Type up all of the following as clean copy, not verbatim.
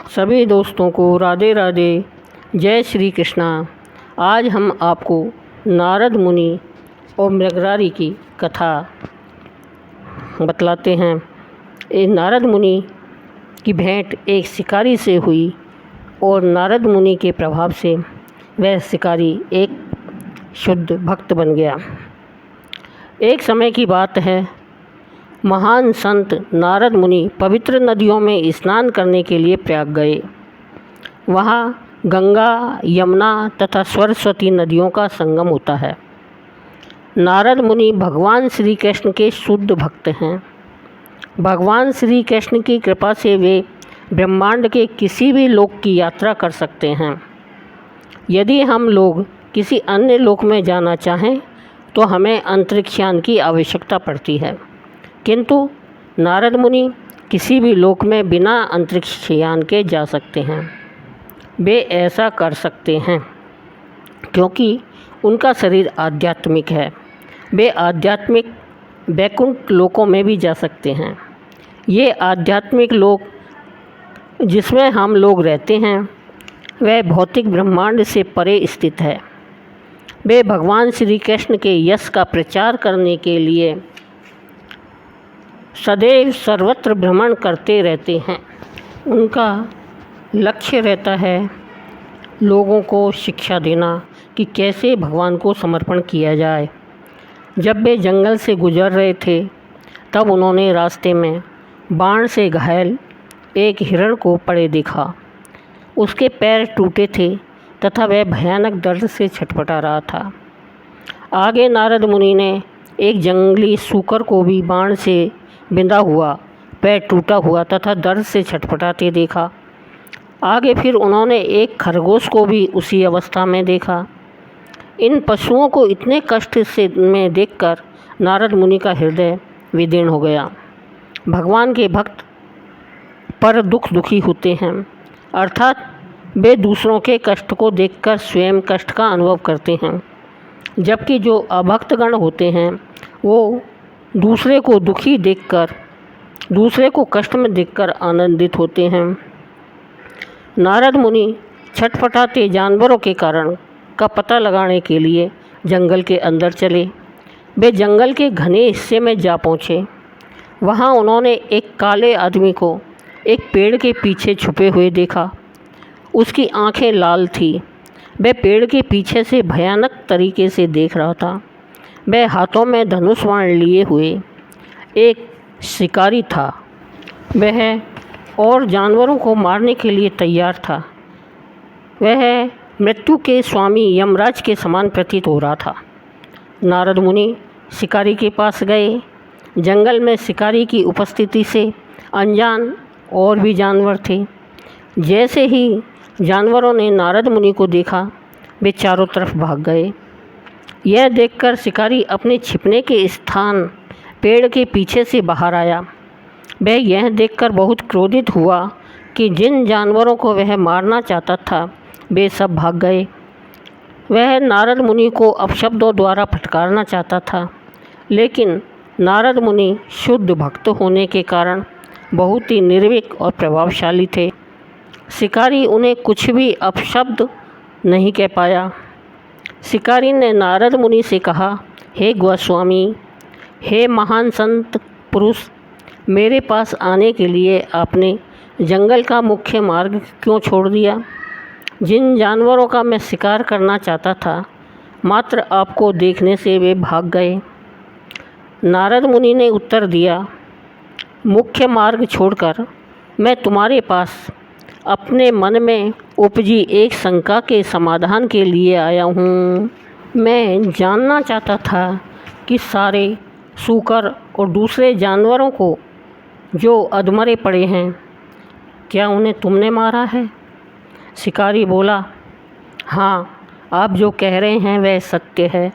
सभी दोस्तों को राधे राधे, जय श्री कृष्णा। आज हम आपको नारद मुनि और मृगरारी की कथा बतलाते हैं। ये नारद मुनि की भेंट एक शिकारी से हुई और नारद मुनि के प्रभाव से वह शिकारी एक शुद्ध भक्त बन गया। एक समय की बात है, महान संत नारद मुनि पवित्र नदियों में स्नान करने के लिए प्रयाग गए। वहाँ गंगा, यमुना तथा सरस्वती नदियों का संगम होता है। नारद मुनि भगवान श्री कृष्ण के शुद्ध भक्त हैं। भगवान श्री कृष्ण की कृपा से वे ब्रह्मांड के किसी भी लोक की यात्रा कर सकते हैं। यदि हम लोग किसी अन्य लोक में जाना चाहें तो हमें अंतरिक्षयान की आवश्यकता पड़ती है, किंतु नारद मुनि किसी भी लोक में बिना अंतरिक्षयान के जा सकते हैं। वे ऐसा कर सकते हैं क्योंकि उनका शरीर आध्यात्मिक है। वे आध्यात्मिक वैकुंठ लोकों में भी जा सकते हैं। ये आध्यात्मिक लोक जिसमें हम लोग रहते हैं वह भौतिक ब्रह्मांड से परे स्थित है। वे भगवान श्री कृष्ण के यश का प्रचार करने के लिए सदैव सर्वत्र भ्रमण करते रहते हैं। उनका लक्ष्य रहता है लोगों को शिक्षा देना कि कैसे भगवान को समर्पण किया जाए। जब वे जंगल से गुजर रहे थे तब उन्होंने रास्ते में बाण से घायल एक हिरण को पड़े देखा। उसके पैर टूटे थे तथा वह भयानक दर्द से छटपटा रहा था। आगे नारद मुनि ने एक जंगली सूकर को भी बाण से बिंधा हुआ, पैर टूटा हुआ तथा दर्द से छटपटाते देखा। आगे फिर उन्होंने एक खरगोश को भी उसी अवस्था में देखा। इन पशुओं को इतने कष्ट से में देखकर नारद मुनि का हृदय विदीर्ण हो गया। भगवान के भक्त पर दुखी होते हैं, अर्थात वे दूसरों के कष्ट को देखकर स्वयं कष्ट का अनुभव करते हैं, जबकि जो अभक्तगण होते हैं वो दूसरे को दुखी देखकर, दूसरे को कष्ट में देखकर आनंदित होते हैं। नारद मुनि छटपटाते जानवरों के कारण का पता लगाने के लिए जंगल के अंदर चले। वे जंगल के घने हिस्से में जा पहुँचे। वहाँ उन्होंने एक काले आदमी को एक पेड़ के पीछे छुपे हुए देखा। उसकी आंखें लाल थी। वह पेड़ के पीछे से भयानक तरीके से देख रहा था। वह हाथों में धनुष बाण लिए हुए एक शिकारी था। वह और जानवरों को मारने के लिए तैयार था। वह मृत्यु के स्वामी यमराज के समान प्रतीत हो रहा था। नारद मुनि शिकारी के पास गए। जंगल में शिकारी की उपस्थिति से अनजान और भी जानवर थे। जैसे ही जानवरों ने नारद मुनि को देखा वे चारों तरफ भाग गए। यह देखकर शिकारी अपने छिपने के स्थान पेड़ के पीछे से बाहर आया। वह यह देखकर बहुत क्रोधित हुआ कि जिन जानवरों को वह मारना चाहता था वे सब भाग गए। वह नारद मुनि को अपशब्दों द्वारा फटकारना चाहता था, लेकिन नारद मुनि शुद्ध भक्त होने के कारण बहुत ही निर्भीक और प्रभावशाली थे। शिकारी उन्हें कुछ भी अपशब्द नहीं कह पाया। शिकारी ने नारद मुनि से कहा, हे गोस्वामी, हे महान संत पुरुष, मेरे पास आने के लिए आपने जंगल का मुख्य मार्ग क्यों छोड़ दिया? जिन जानवरों का मैं शिकार करना चाहता था मात्र आपको देखने से वे भाग गए। नारद मुनि ने उत्तर दिया, मुख्य मार्ग छोड़कर मैं तुम्हारे पास अपने मन में उपजी एक शंका के समाधान के लिए आया हूँ। मैं जानना चाहता था कि सारे सूकर और दूसरे जानवरों को जो अधमरे पड़े हैं, क्या उन्हें तुमने मारा है? शिकारी बोला, हाँ, आप जो कह रहे हैं वह सत्य है।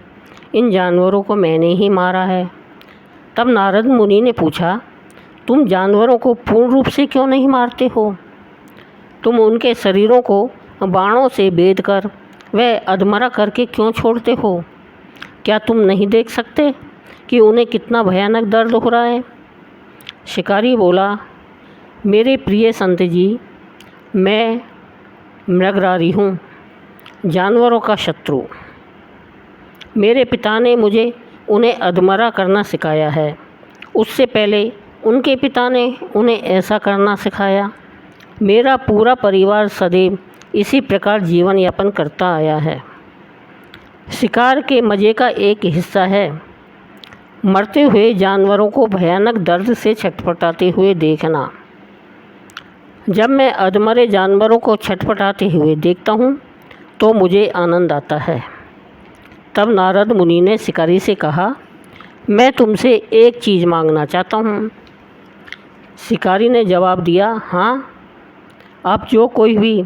इन जानवरों को मैंने ही मारा है। तब नारद मुनि ने पूछा, तुम जानवरों को पूर्ण रूप से क्यों नहीं मारते हो? तुम उनके शरीरों को बाणों से बेध कर वह अधमरा करके क्यों छोड़ते हो? क्या तुम नहीं देख सकते कि उन्हें कितना भयानक दर्द हो रहा है? शिकारी बोला, मेरे प्रिय संत जी, मैं मृगरारी हूँ, जानवरों का शत्रु। मेरे पिता ने मुझे उन्हें अधमरा करना सिखाया है। उससे पहले उनके पिता ने उन्हें ऐसा करना सिखाया। मेरा पूरा परिवार सदैव इसी प्रकार जीवन यापन करता आया है। शिकार के मज़े का एक हिस्सा है मरते हुए जानवरों को भयानक दर्द से छटपटाते हुए देखना। जब मैं अधमरे जानवरों को छटपटाते हुए देखता हूँ तो मुझे आनंद आता है। तब नारद मुनि ने शिकारी से कहा, मैं तुमसे एक चीज़ मांगना चाहता हूँ। शिकारी ने जवाब दिया, हाँ, आप जो कोई भी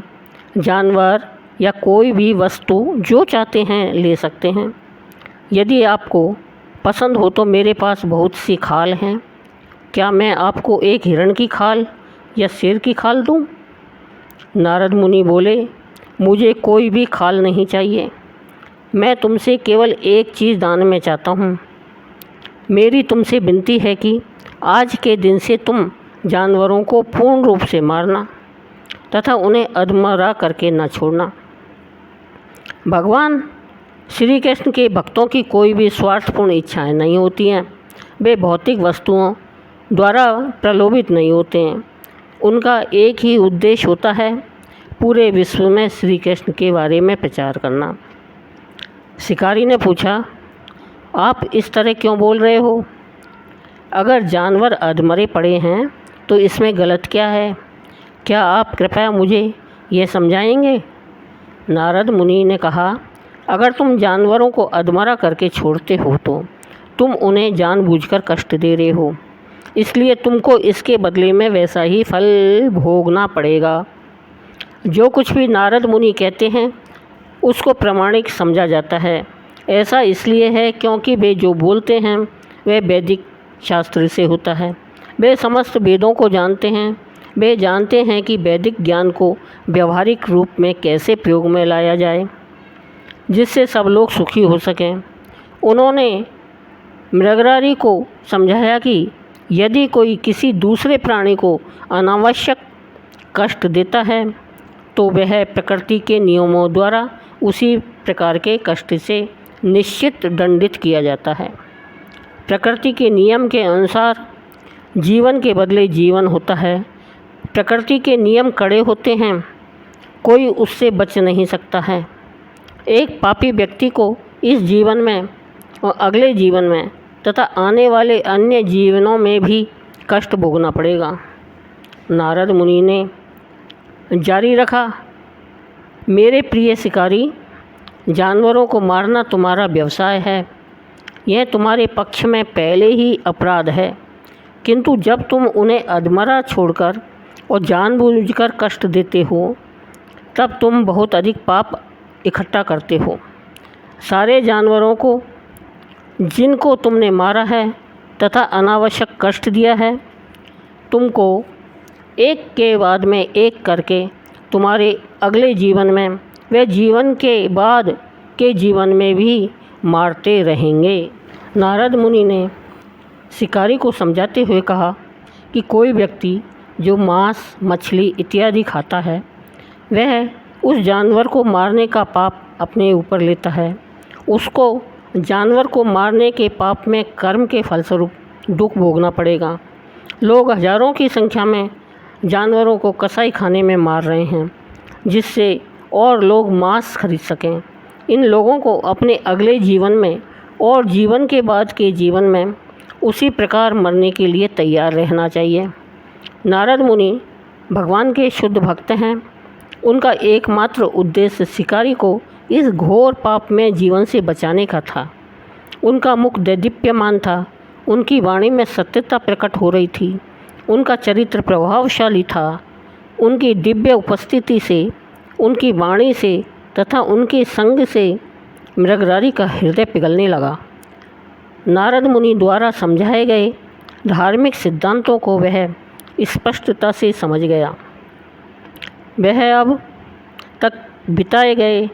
जानवर या कोई भी वस्तु जो चाहते हैं ले सकते हैं। यदि आपको पसंद हो तो मेरे पास बहुत सी खाल हैं। क्या मैं आपको एक हिरण की खाल या शेर की खाल दूं? नारद मुनि बोले, मुझे कोई भी खाल नहीं चाहिए। मैं तुमसे केवल एक चीज़ दान में चाहता हूँ। मेरी तुमसे विनती है कि आज के दिन से तुम जानवरों को पूर्ण रूप से मारना तथा उन्हें अधमरा करके न छोड़ना। भगवान श्री कृष्ण के भक्तों की कोई भी स्वार्थपूर्ण इच्छाएं नहीं होती हैं। वे भौतिक वस्तुओं द्वारा प्रलोभित नहीं होते हैं। उनका एक ही उद्देश्य होता है, पूरे विश्व में श्री कृष्ण के बारे में प्रचार करना। शिकारी ने पूछा, आप इस तरह क्यों बोल रहे हो? अगर जानवर अधमरे पड़े हैं तो इसमें गलत क्या है? क्या आप कृपया मुझे ये समझाएंगे? नारद मुनि ने कहा, अगर तुम जानवरों को अधमरा करके छोड़ते हो तो तुम उन्हें जानबूझकर कष्ट दे रहे हो, इसलिए तुमको इसके बदले में वैसा ही फल भोगना पड़ेगा। जो कुछ भी नारद मुनि कहते हैं उसको प्रामाणिक समझा जाता है। ऐसा इसलिए है क्योंकि वे जो बोलते हैं वह वैदिक शास्त्र से होता है। वे समस्त वेदों को जानते हैं। वे जानते हैं कि वैदिक ज्ञान को व्यवहारिक रूप में कैसे प्रयोग में लाया जाए जिससे सब लोग सुखी हो सकें। उन्होंने मृगरारी को समझाया कि यदि कोई किसी दूसरे प्राणी को अनावश्यक कष्ट देता है तो वह प्रकृति के नियमों द्वारा उसी प्रकार के कष्ट से निश्चित दंडित किया जाता है। प्रकृति के नियम के अनुसार जीवन के बदले जीवन होता है। प्रकृति के नियम कड़े होते हैं, कोई उससे बच नहीं सकता है। एक पापी व्यक्ति को इस जीवन में और अगले जीवन में तथा आने वाले अन्य जीवनों में भी कष्ट भोगना पड़ेगा। नारद मुनि ने जारी रखा, मेरे प्रिय शिकारी, जानवरों को मारना तुम्हारा व्यवसाय है। यह तुम्हारे पक्ष में पहले ही अपराध है, किंतु जब तुम उन्हें अधमरा छोड़कर और जानबूझकर कष्ट देते हो तब तुम बहुत अधिक पाप इकट्ठा करते हो। सारे जानवरों को जिनको तुमने मारा है तथा अनावश्यक कष्ट दिया है, तुमको एक के बाद में एक करके तुम्हारे अगले जीवन में व जीवन के बाद के जीवन में भी मारते रहेंगे। नारद मुनि ने शिकारी को समझाते हुए कहा कि कोई व्यक्ति जो मांस, मछली इत्यादि खाता है वह उस जानवर को मारने का पाप अपने ऊपर लेता है। उसको जानवर को मारने के पाप में कर्म के फलस्वरूप दुख भोगना पड़ेगा। लोग हजारों की संख्या में जानवरों को कसाई खाने में मार रहे हैं जिससे और लोग मांस खरीद सकें। इन लोगों को अपने अगले जीवन में और जीवन के बाद के जीवन में उसी प्रकार मरने के लिए तैयार रहना चाहिए। नारद मुनि भगवान के शुद्ध भक्त हैं। उनका एकमात्र उद्देश्य शिकारी को इस घोर पाप में जीवन से बचाने का था। उनका मुख दैदीप्यमान था। उनकी वाणी में सत्यता प्रकट हो रही थी। उनका चरित्र प्रभावशाली था। उनकी दिव्य उपस्थिति से, उनकी वाणी से तथा उनके संग से मृगरारी का हृदय पिघलने लगा। नारद मुनि द्वारा समझाए गए धार्मिक सिद्धांतों को वह स्पष्टता से समझ गया। वह अब तक बिताए गए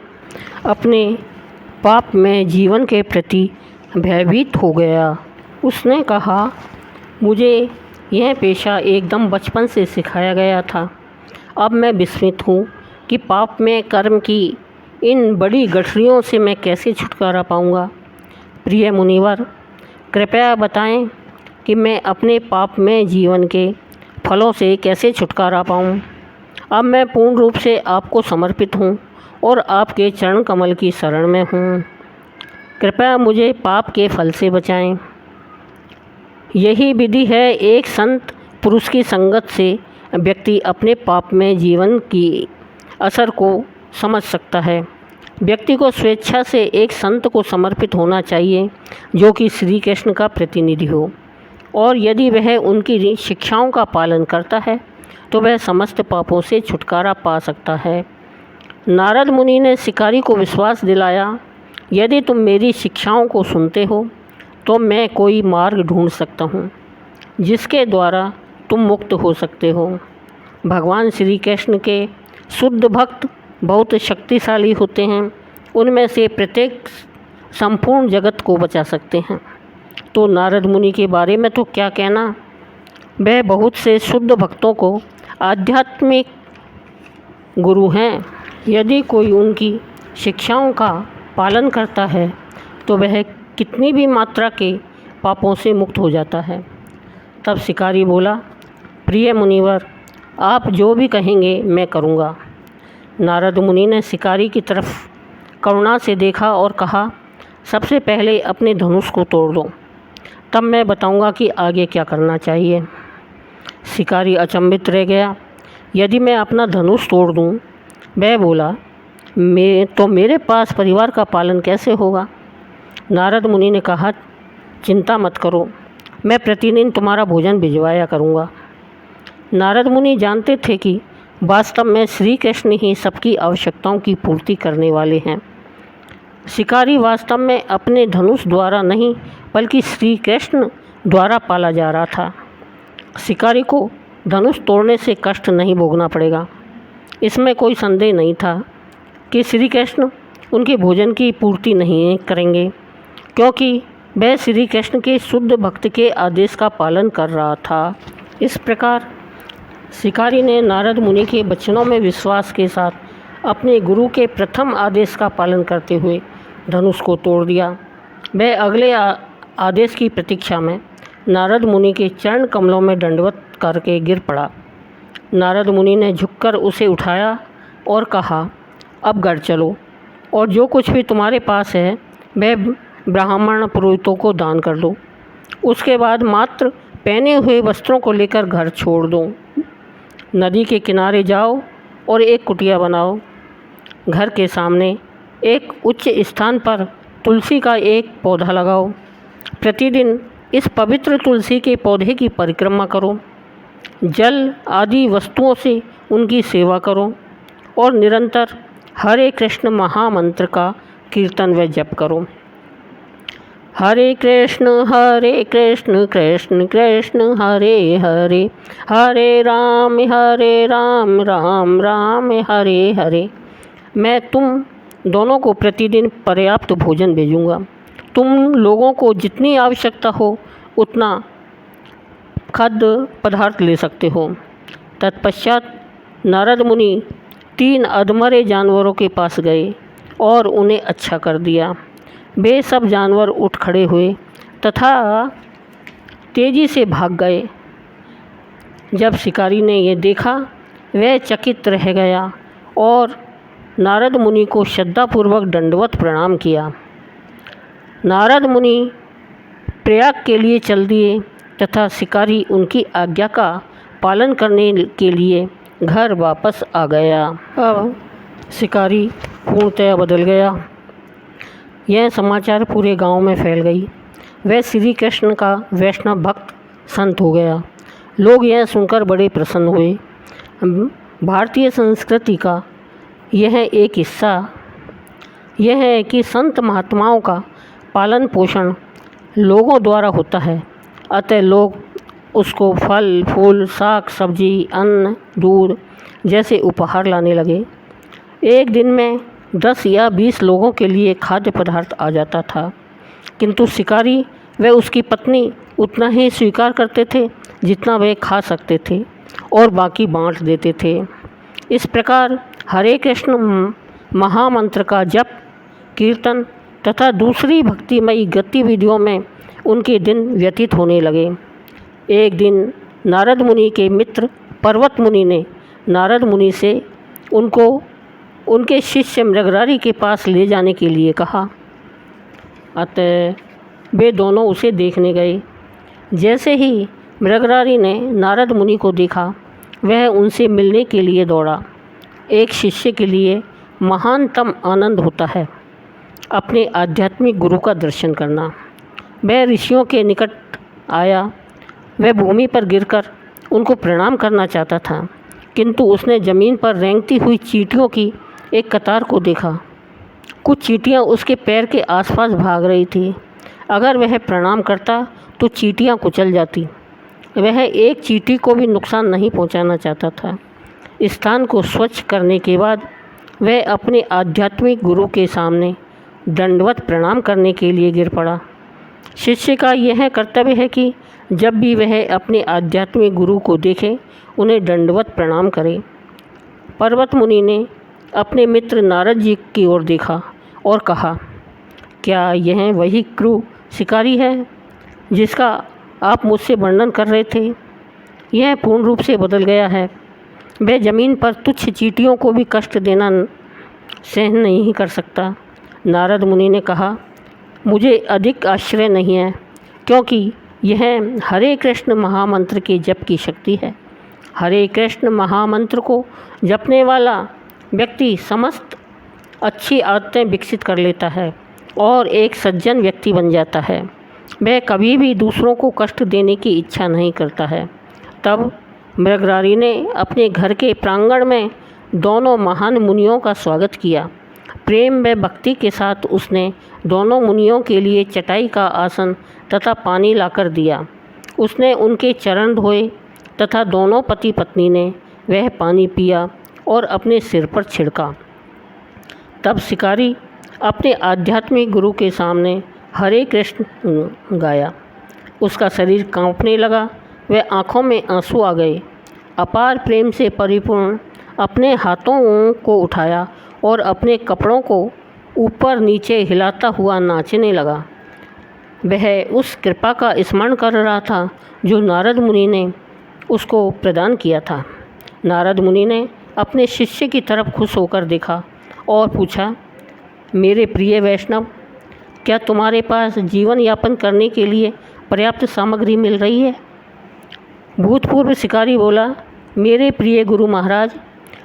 अपने पाप में जीवन के प्रति भयभीत हो गया। उसने कहा, मुझे यह पेशा एकदम बचपन से सिखाया गया था। अब मैं विस्मित हूँ कि पाप में कर्म की इन बड़ी गठरियों से मैं कैसे छुटकारा पाऊँगा। प्रिय मुनिवर, कृपया बताएं कि मैं अपने पाप में जीवन के फलों से कैसे छुटकारा पाऊँ। अब मैं पूर्ण रूप से आपको समर्पित हूँ और आपके चरण कमल की शरण में हूँ। कृपया मुझे पाप के फल से बचाएं। यही विधि है। एक संत पुरुष की संगत से व्यक्ति अपने पाप में जीवन की असर को समझ सकता है। व्यक्ति को स्वेच्छा से एक संत को समर्पित होना चाहिए जो कि श्री कृष्ण का प्रतिनिधि हो, और यदि वह उनकी शिक्षाओं का पालन करता है तो वह समस्त पापों से छुटकारा पा सकता है। नारद मुनि ने शिकारी को विश्वास दिलाया, यदि तुम मेरी शिक्षाओं को सुनते हो तो मैं कोई मार्ग ढूंढ सकता हूँ जिसके द्वारा तुम मुक्त हो सकते हो। भगवान श्री कृष्ण के शुद्ध भक्त बहुत शक्तिशाली होते हैं। उनमें से प्रत्येक संपूर्ण जगत को बचा सकते हैं। तो नारद मुनि के बारे में तो क्या कहना। वह बहुत से शुद्ध भक्तों को आध्यात्मिक गुरु हैं। यदि कोई उनकी शिक्षाओं का पालन करता है तो वह कितनी भी मात्रा के पापों से मुक्त हो जाता है। तब शिकारी बोला, प्रिय मुनिवर, आप जो भी कहेंगे मैं करूँगा। नारद मुनि ने शिकारी की तरफ करुणा से देखा और कहा, सबसे पहले अपने धनुष को तोड़ दो, तब मैं बताऊँगा कि आगे क्या करना चाहिए। शिकारी अचंभित रह गया। यदि मैं अपना धनुष तोड़ दूँ, वह बोला, मेरे पास परिवार का पालन कैसे होगा। नारद मुनि ने कहा, चिंता मत करो, मैं प्रतिदिन तुम्हारा भोजन भिजवाया करूँगा। नारद मुनि जानते थे कि वास्तव में श्री कृष्ण ही सबकी आवश्यकताओं की पूर्ति करने वाले हैं। शिकारी वास्तव में अपने धनुष द्वारा नहीं बल्कि श्री कृष्ण द्वारा पाला जा रहा था। शिकारी को धनुष तोड़ने से कष्ट नहीं भोगना पड़ेगा। इसमें कोई संदेह नहीं था कि श्री कृष्ण उनके भोजन की पूर्ति नहीं करेंगे, क्योंकि वह श्री कृष्ण के शुद्ध भक्त के आदेश का पालन कर रहा था। इस प्रकार शिकारी ने नारद मुनि के वचनों में विश्वास के साथ अपने गुरु के प्रथम आदेश का पालन करते हुए धनुष को तोड़ दिया। वह अगले आदेश की प्रतीक्षा में नारद मुनि के चरण कमलों में दंडवत करके गिर पड़ा। नारद मुनि ने झुककर उसे उठाया और कहा, अब घर चलो और जो कुछ भी तुम्हारे पास है वह ब्राह्मण पुरोहितों को दान कर दो। उसके बाद मात्र पहने हुए वस्त्रों को लेकर घर छोड़ दो। नदी के किनारे जाओ और एक कुटिया बनाओ। घर के सामने एक उच्च स्थान पर तुलसी का एक पौधा लगाओ। प्रतिदिन इस पवित्र तुलसी के पौधे की परिक्रमा करो। जल आदि वस्तुओं से उनकी सेवा करो और निरंतर हरे कृष्ण महामंत्र का कीर्तन व जप करो। हरे कृष्ण कृष्ण कृष्ण हरे हरे, हरे राम राम राम हरे हरे। मैं तुम दोनों को प्रतिदिन पर्याप्त भोजन भेजूँगा। तुम लोगों को जितनी आवश्यकता हो उतना खाद्य पदार्थ ले सकते हो। तत्पश्चात नारद मुनि 3 अधमरे जानवरों के पास गए और उन्हें अच्छा कर दिया। वे सब जानवर उठ खड़े हुए तथा तेज़ी से भाग गए। जब शिकारी ने यह देखा वह चकित रह गया और नारद मुनि को श्रद्धापूर्वक दंडवत प्रणाम किया। नारद मुनि प्रयाग के लिए चल दिए तथा शिकारी उनकी आज्ञा का पालन करने के लिए घर वापस आ गया। अब शिकारी पूर्णतया बदल गया। यह समाचार पूरे गांव में फैल गई। वह श्री कृष्ण का वैष्णव भक्त संत हो गया। लोग यह सुनकर बड़े प्रसन्न हुए। भारतीय संस्कृति का यह एक हिस्सा यह है कि संत महात्माओं का पालन पोषण लोगों द्वारा होता है, अतः लोग उसको फल फूल साग सब्जी अन्न दूध जैसे उपहार लाने लगे। एक दिन में 10 या 20 लोगों के लिए खाद्य पदार्थ आ जाता था, किंतु शिकारी व उसकी पत्नी उतना ही स्वीकार करते थे जितना वे खा सकते थे और बाकी बांट देते थे। इस प्रकार हरे कृष्ण महामंत्र का जप, कीर्तन तथा दूसरी भक्तिमयी गतिविधियों में उनके दिन व्यतीत होने लगे। एक दिन नारद मुनि के मित्र पर्वत मुनि ने नारद मुनि से उनको उनके शिष्य मृगरारी के पास ले जाने के लिए कहा। अतः वे दोनों उसे देखने गए। जैसे ही मृगरारी ने नारद मुनि को देखा, वह उनसे मिलने के लिए दौड़ा। एक शिष्य के लिए महानतम आनंद होता है अपने आध्यात्मिक गुरु का दर्शन करना। वह ऋषियों के निकट आया। वह भूमि पर गिरकर उनको प्रणाम करना चाहता था, किंतु उसने ज़मीन पर रेंगती हुई चींटियों की एक कतार को देखा। कुछ चींटियां उसके पैर के आसपास भाग रही थी। अगर वह प्रणाम करता तो चींटियां कुचल जाती। वह एक चींटी को भी नुकसान नहीं पहुंचाना चाहता था। स्थान को स्वच्छ करने के बाद वह अपने आध्यात्मिक गुरु के सामने दंडवत प्रणाम करने के लिए गिर पड़ा। शिष्य का यह कर्तव्य है कि जब भी वह अपने आध्यात्मिक गुरु को देखे, उन्हें दंडवत प्रणाम करे। पर्वत मुनि ने अपने मित्र नारद जी की ओर देखा और कहा, क्या यह वही क्रूर शिकारी है जिसका आप मुझसे वर्णन कर रहे थे? यह पूर्ण रूप से बदल गया है। वह ज़मीन पर तुच्छ चींटियों को भी कष्ट देना सहन नहीं कर सकता। नारद मुनि ने कहा, मुझे अधिक आश्चर्य नहीं है, क्योंकि यह हरे कृष्ण महामंत्र के जप की शक्ति है। हरे कृष्ण महामंत्र को जपने वाला व्यक्ति समस्त अच्छी आदतें विकसित कर लेता है और एक सज्जन व्यक्ति बन जाता है। वह कभी भी दूसरों को कष्ट देने की इच्छा नहीं करता है। तब मृगरारी ने अपने घर के प्रांगण में दोनों महान मुनियों का स्वागत किया। प्रेम व भक्ति के साथ उसने दोनों मुनियों के लिए चटाई का आसन तथा पानी लाकर दिया। उसने उनके चरण धोए तथा दोनों पति पत्नी ने वह पानी पिया और अपने सिर पर छिड़का। तब शिकारी अपने आध्यात्मिक गुरु के सामने हरे कृष्ण गाया। उसका शरीर कांपने लगा। वह आँखों में आंसू आ गए। अपार प्रेम से परिपूर्ण अपने हाथों को उठाया और अपने कपड़ों को ऊपर नीचे हिलाता हुआ नाचने लगा। वह उस कृपा का स्मरण कर रहा था जो नारद मुनि ने उसको प्रदान किया था। नारद मुनि ने अपने शिष्य की तरफ खुश होकर देखा और पूछा, मेरे प्रिय वैष्णव, क्या तुम्हारे पास जीवन यापन करने के लिए पर्याप्त सामग्री मिल रही है? भूतपूर्व शिकारी बोला, मेरे प्रिय गुरु महाराज,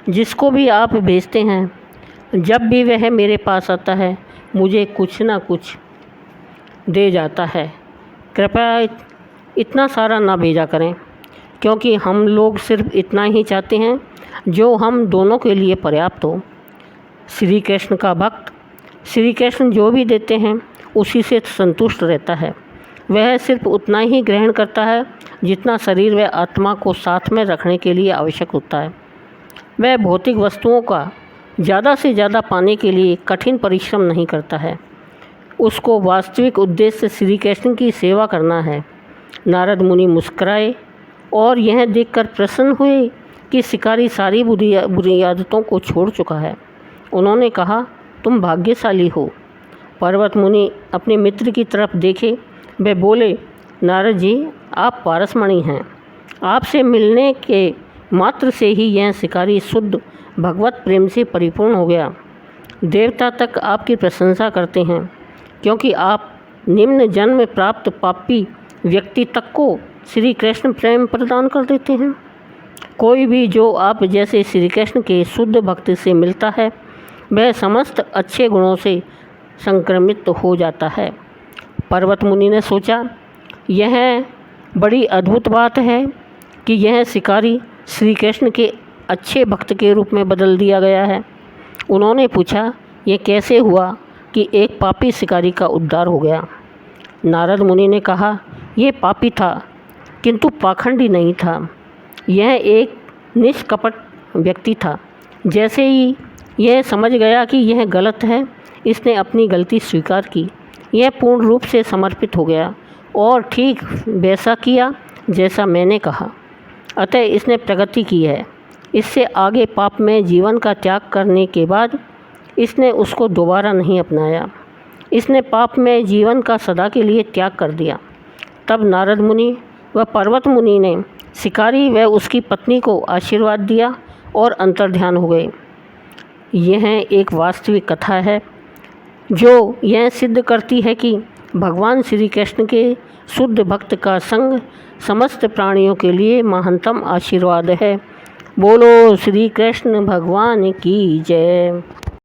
जिसको भी आप भेजते हैं, जब भी वह मेरे पास आता है, मुझे कुछ ना कुछ दे जाता है। कृपया इतना सारा ना भेजा करें, क्योंकि हम लोग सिर्फ इतना ही चाहते हैं जो हम दोनों के लिए पर्याप्त हो। श्री कृष्ण का भक्त श्री कृष्ण जो भी देते हैं उसी से संतुष्ट रहता है। वह सिर्फ उतना ही ग्रहण करता है जितना शरीर व आत्मा को साथ में रखने के लिए आवश्यक होता है। वह भौतिक वस्तुओं का ज़्यादा से ज़्यादा पाने के लिए कठिन परिश्रम नहीं करता है। उसको वास्तविक उद्देश्य श्री कृष्ण की सेवा करना है। नारद मुनि मुस्कुराए और यह देखकर प्रसन्न हुए कि शिकारी सारी बुरी आदतों को छोड़ चुका है। उन्होंने कहा, तुम भाग्यशाली हो। पर्वत मुनि अपने मित्र की तरफ देखे। वे बोले, नारद जी, आप पारसमणि हैं। आपसे मिलने के मात्र से ही यह शिकारी शुद्ध भगवत प्रेम से परिपूर्ण हो गया। देवता तक आपकी प्रशंसा करते हैं, क्योंकि आप निम्न जन्म प्राप्त पापी व्यक्ति तक को श्री कृष्ण प्रेम प्रदान कर देते हैं। कोई भी जो आप जैसे श्री कृष्ण के शुद्ध भक्त से मिलता है, वह समस्त अच्छे गुणों से संक्रमित हो जाता है। पर्वत मुनि ने सोचा, यह बड़ी अद्भुत बात है कि यह शिकारी श्री कृष्ण के अच्छे भक्त के रूप में बदल दिया गया है। उन्होंने पूछा, यह कैसे हुआ कि एक पापी शिकारी का उद्धार हो गया? नारद मुनि ने कहा, यह पापी था, किंतु पाखंडी नहीं था। यह एक निष्कपट व्यक्ति था। जैसे ही यह समझ गया कि यह गलत है, इसने अपनी गलती स्वीकार की। यह पूर्ण रूप से समर्पित हो गया और ठीक वैसा किया जैसा मैंने कहा। अतः इसने प्रगति की है। इससे आगे पाप में जीवन का त्याग करने के बाद इसने उसको दोबारा नहीं अपनाया। इसने पाप में जीवन का सदा के लिए त्याग कर दिया। तब नारद मुनि व पर्वत मुनि ने शिकारी व उसकी पत्नी को आशीर्वाद दिया और अंतर्ध्यान हो गए। यह एक वास्तविक कथा है जो यह सिद्ध करती है कि भगवान श्री कृष्ण के शुद्ध भक्त का संग समस्त प्राणियों के लिए महानतम आशीर्वाद है। बोलो श्री कृष्ण भगवान की जय।